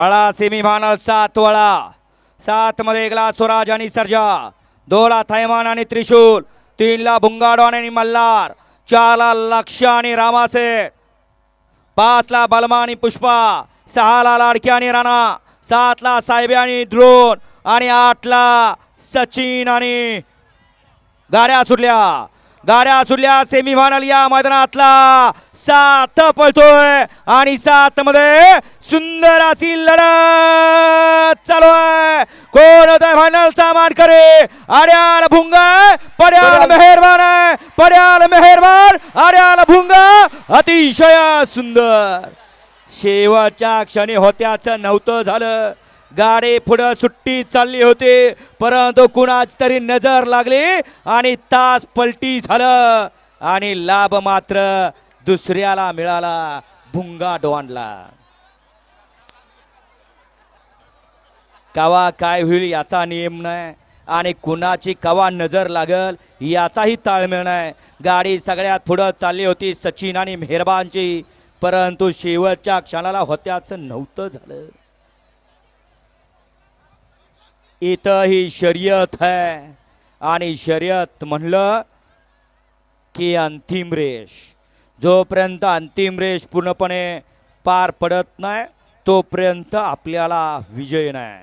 वळा सेमीफायनल 7 वळा 7 मध्ये 1 ला स्वराज आणि सर्जा, 2 ला थैमान आणि त्रिशूल, 3 ला भुंगाडवान आणि मल्हार, 4 ला लक्ष आणि रामासेठ, 5 ला बलमा आणि पुष्पा, 6 ला लाडकी आणि राणा, 7 ला साहेबे आणि ड्रोन आणि 8 ला सचिन आणि गाड्या सुटल्या सेमीफायनल या मैदानातला 7 पळतोय आणि 7 मध्ये सुंदर अशी लढत चालू आहे. कोण होता फायनलचा मानकरी? आर्याल भुंगा, पड्याल मेहरबान, आर्याल भुंगा अतिशय सुंदर. शेवटच्या क्षणी होत्याचं नव्हतं झालं. गाडी पुढे सुट्टी चालली होती, परंतु कुणाच तरी नजर लागली आणि तास पलटी झालं आणि लाभ मात्र दुसऱ्याला मिळाला, भुंगा डॉनला. कवा काय होईल याचा नियम नाही आणि कुणाची कवा नजर लागल याचाही ताळमेळ नाही. गाडी सगळ्यात पुढे चालली होती सचिन आणि मेहरबानची, परंतु शेवटच्या क्षणाला होत्याचं नव्हतं झालं. इथं ही शर्यत है आणि शर्यत म्हणलं की अंतिम रेष. जोपर्यंत अंतिम रेष पूर्णपणे पार पडत नाही तोपर्यंत आपल्याला विजय नाही.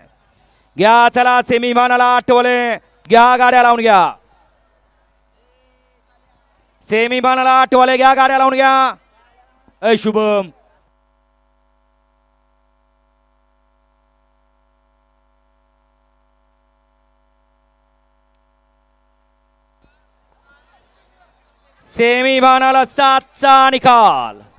घ्या चला सेमीफायनल आठवले, घ्या गाड्या लावून घ्या. सेमीफायनल आठवले, घ्या गाड्या लावून घ्या. शुभम सेमीफायनल 7चा निकाल.